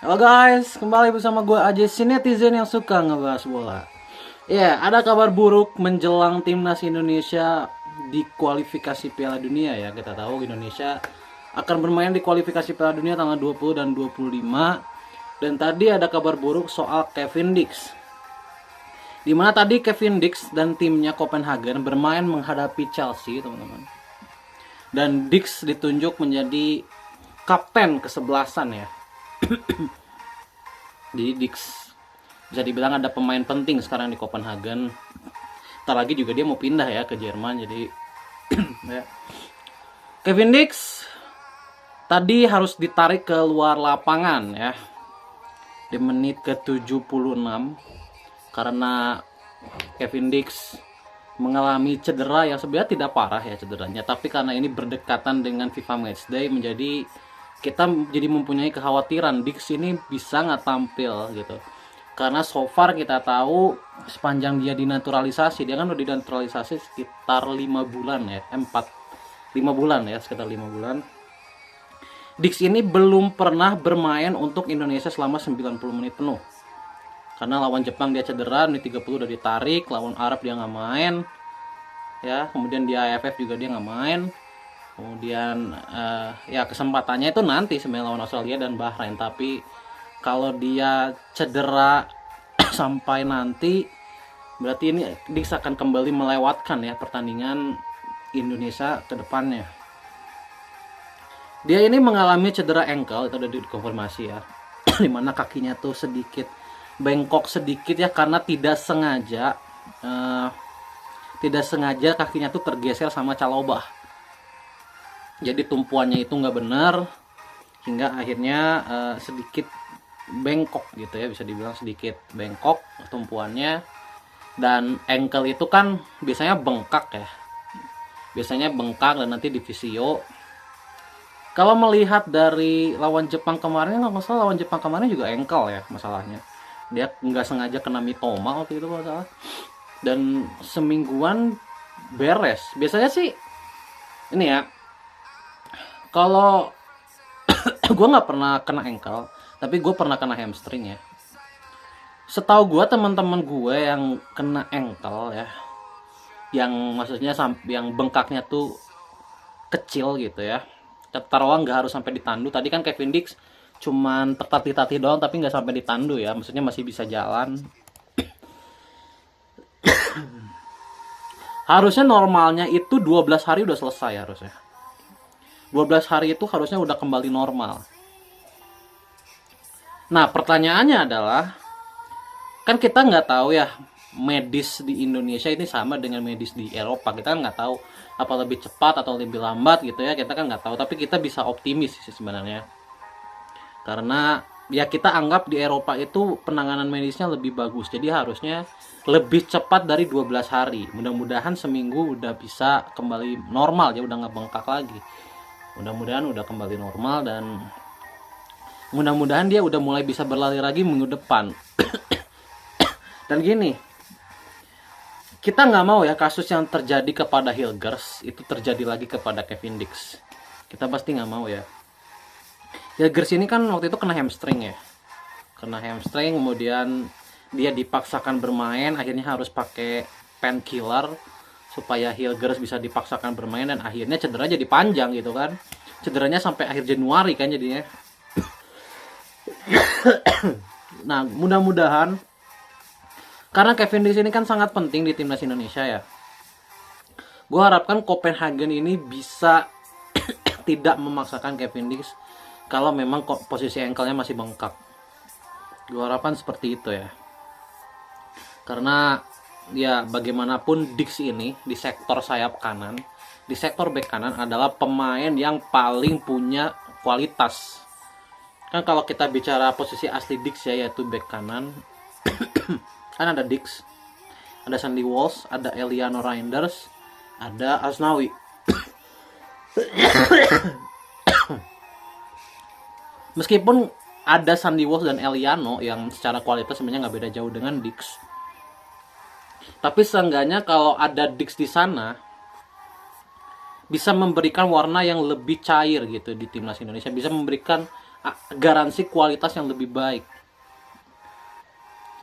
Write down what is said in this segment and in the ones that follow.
Halo guys, kembali bersama gue Aji, si netizen yang suka ngebahas bola. Ya, ada kabar buruk menjelang timnas Indonesia di kualifikasi Piala Dunia ya. Kita tahu Indonesia akan bermain di kualifikasi Piala Dunia tanggal 20 dan 25. Dan tadi ada kabar buruk soal Kevin Dix. Dimana tadi Kevin Dix dan timnya Copenhagen bermain menghadapi Chelsea, teman-teman. Dan Dix ditunjuk menjadi kapten kesebelasan ya. Jadi Dix bisa dibilang ada pemain penting sekarang di Copenhagen. Ntar lagi juga dia mau pindah ya ke Jerman. Jadi ya. Kevin Dix tadi harus ditarik ke luar lapangan ya di menit ke-76 karena Kevin Dix mengalami cedera yang sebenarnya tidak parah ya cederanya, tapi karena ini berdekatan dengan FIFA Matchday menjadi kita jadi mempunyai kekhawatiran Dix ini bisa nggak tampil gitu, karena so far kita tahu sepanjang dia dinaturalisasi, dia kan udah dinaturalisasi sekitar 5 bulan ya, 5 bulan ya, sekitar 5 bulan. Dix ini belum pernah bermain untuk Indonesia selama 90 menit penuh, karena lawan Jepang dia cedera, menit 30 udah ditarik, lawan Arab dia nggak main ya, kemudian di AFF juga dia nggak main. Kemudian ya kesempatannya itu nanti sebenarnya lawan Australia dan Bahrain, tapi kalau dia cedera sampai nanti berarti ini Dix akan kembali melewatkan ya pertandingan Indonesia ke depannya. Dia ini mengalami cedera ankle, itu udah dikonfirmasi ya. Dimana kakinya tuh sedikit bengkok sedikit ya, karena tidak sengaja kakinya tuh tergeser sama calobah. Jadi tumpuannya itu nggak benar hingga akhirnya sedikit bengkok gitu ya, bisa dibilang sedikit bengkok tumpuannya. Dan ankle itu kan biasanya bengkak ya, dan nanti di visio. Kalau melihat dari lawan Jepang kemarin, nggak masalah, lawan Jepang kemarin juga ankle ya masalahnya, dia nggak sengaja kena mitoma waktu itu kalau salah, dan semingguan beres. Biasanya sih ini ya, kalau gue nggak pernah kena ankle, tapi gue pernah kena hamstring ya. Setahu gue teman-teman gue yang kena ankle ya, yang maksudnya yang bengkaknya tuh kecil gitu ya, taruhan nggak harus sampai ditandu. Tadi kan Kevin Dix cuman tertatih-tatih doang, tapi nggak sampai ditandu ya, maksudnya masih bisa jalan. Harusnya normalnya itu 12 hari udah selesai harusnya. 12 hari itu harusnya udah kembali normal. Nah pertanyaannya adalah, kan kita nggak tahu ya medis di Indonesia ini sama dengan medis di Eropa. Kita kan nggak tahu apa lebih cepat atau lebih lambat gitu ya, kita kan nggak tahu. Tapi kita bisa optimis sih sebenarnya, karena ya kita anggap di Eropa itu penanganan medisnya lebih bagus. Jadi harusnya lebih cepat dari 12 hari. Mudah-mudahan seminggu udah bisa kembali normal ya, udah nggak bengkak lagi. Mudah-mudahan udah kembali normal, dan mudah-mudahan dia udah mulai bisa berlari lagi minggu depan. Dan gini, kita nggak mau ya kasus yang terjadi kepada Hilgers itu terjadi lagi kepada Kevin Dix. Kita pasti nggak mau ya. Hilgers ini kan waktu itu kena hamstring ya, kemudian dia dipaksakan bermain, akhirnya harus pakai painkiller supaya Hilgers bisa dipaksakan bermain, dan akhirnya cedera jadi panjang gitu kan. Cederanya sampai akhir Januari kan jadinya. Nah mudah-mudahan, karena Kevin Dix ini kan sangat penting di timnas Indonesia ya, gue harapkan Copenhagen ini bisa tidak memaksakan Kevin Dix kalau memang posisi ankle-nya masih bengkak. Gue harapkan seperti itu ya, karena ya bagaimanapun Dix ini di sektor sayap kanan, di sektor bek kanan adalah pemain yang paling punya kualitas. Kan kalau kita bicara posisi asli Dix ya, yaitu bek kanan kan ada Dix, ada Sandy Walsh, ada Eliano Reinders, ada Asnawi. Meskipun ada Sandy Walsh dan Eliano yang secara kualitas sebenarnya nggak beda jauh dengan Dix, tapi seenggaknya kalau ada Dix di sana bisa memberikan warna yang lebih cair gitu di timnas Indonesia, bisa memberikan garansi kualitas yang lebih baik.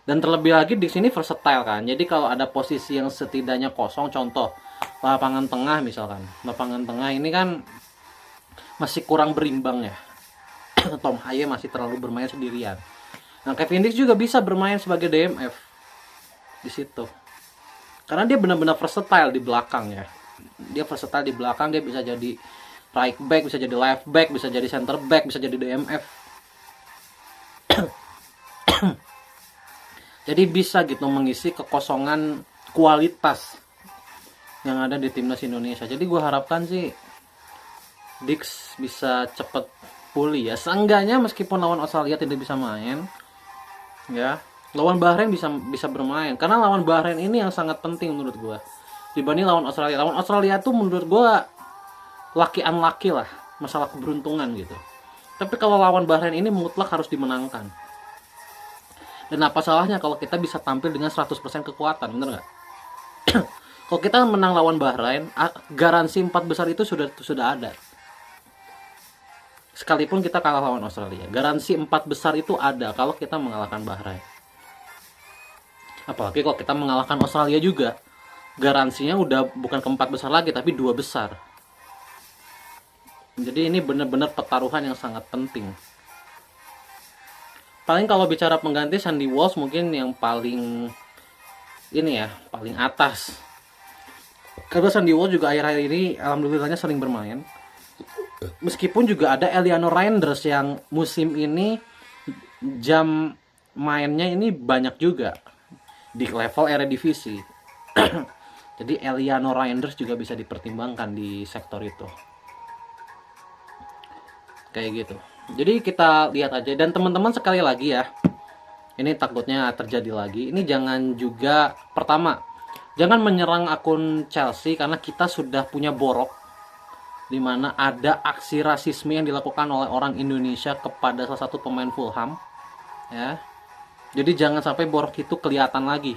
Dan terlebih lagi di sini versatile kan. Jadi kalau ada posisi yang setidaknya kosong, contoh lapangan tengah misalkan. Lapangan tengah ini kan masih kurang berimbang ya. Tom Haye masih terlalu bermain sendirian. Nah, Kevin Dix juga bisa bermain sebagai DMF di situ. Karena dia benar-benar versatile di belakang ya. Dia versatile di belakang, dia bisa jadi right back, bisa jadi left back, bisa jadi center back, bisa jadi DMF. Jadi bisa gitu mengisi kekosongan kualitas yang ada di timnas Indonesia. Jadi gue harapkan sih Dix bisa cepet pulih ya. Seenggaknya meskipun lawan Australia tidak bisa main, ya lawan Bahrain bisa bermain. Karena lawan Bahrain ini yang sangat penting menurut gue dibanding lawan Australia. Lawan Australia tuh menurut gue lucky unlucky lah, masalah keberuntungan gitu. Tapi kalau lawan Bahrain ini mutlak harus dimenangkan. Dan apa salahnya kalau kita bisa tampil dengan 100% kekuatan, bener nggak? Kalau kita menang lawan Bahrain, garansi 4 besar itu sudah ada. Sekalipun kita kalah lawan Australia, garansi 4 besar itu ada kalau kita mengalahkan Bahrain. Apalagi kalau kita mengalahkan Australia juga, garansinya udah bukan ke 4 besar lagi, tapi 2 besar. Jadi ini benar-benar pertaruhan yang sangat penting. Paling kalau bicara pengganti, Sandy Walsh mungkin yang paling ini ya, paling atas. Karena Sandy Walsh juga akhir-akhir ini alhamdulillahnya sering bermain. Meskipun juga ada Eliano Reinders yang musim ini jam mainnya ini banyak juga di level Eredivisie. Jadi Eliano Reinders juga bisa dipertimbangkan di sektor itu. Kayak gitu. Jadi kita lihat aja. Dan teman-teman sekali lagi ya, ini takutnya terjadi lagi. Ini jangan juga, pertama, jangan menyerang akun Chelsea karena kita sudah punya borok di mana ada aksi rasisme yang dilakukan oleh orang Indonesia kepada salah satu pemain Fulham. Ya. Jadi jangan sampai borok itu kelihatan lagi.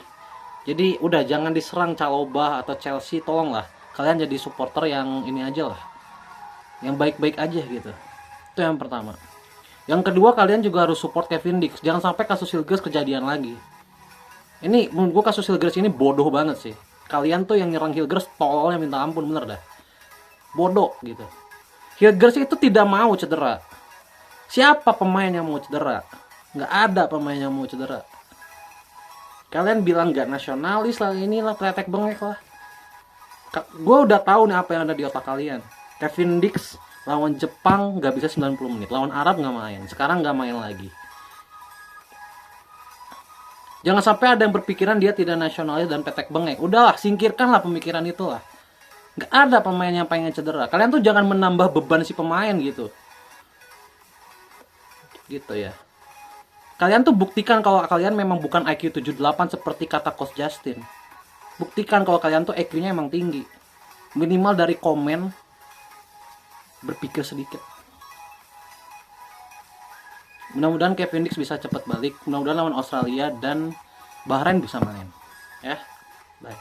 Jadi udah jangan diserang Chalobah atau Chelsea, tolonglah. Kalian jadi supporter yang ini aja lah. Yang baik-baik aja gitu. Itu yang pertama. Yang kedua, kalian juga harus support Kevin Dix. Jangan sampai kasus Hilgers kejadian lagi. Ini menurut gue kasus Hilgers ini bodoh banget sih. Kalian tuh yang nyerang Hilgers tololnya minta ampun, bener dah. Bodoh gitu. Hilgers itu tidak mau cedera. Siapa pemain yang mau cedera? Nggak ada pemain yang mau cedera. Kalian bilang nggak nasionalis lah, inilah kretek bengek lah. Gue udah tahu nih apa yang ada di otak kalian. Kevin Dix lawan Jepang nggak bisa 90 menit, lawan Arab nggak main, sekarang nggak main lagi. Jangan sampai ada yang berpikiran dia tidak nasionalis dan petek bengek. Udahlah, singkirkanlah pemikiran itu lah. Nggak ada pemain yang pengen cedera. Kalian tuh jangan menambah beban si pemain gitu. Gitu ya. Kalian tuh buktikan kalau kalian memang bukan IQ 78 seperti kata Coach Justin. Buktikan kalau kalian tuh IQ-nya emang tinggi. Minimal dari komen berpikir sedikit. Mudah-mudahan Kevin Dix bisa cepat balik. Mudah-mudahan lawan Australia dan Bahrain bisa main. Ya, bye.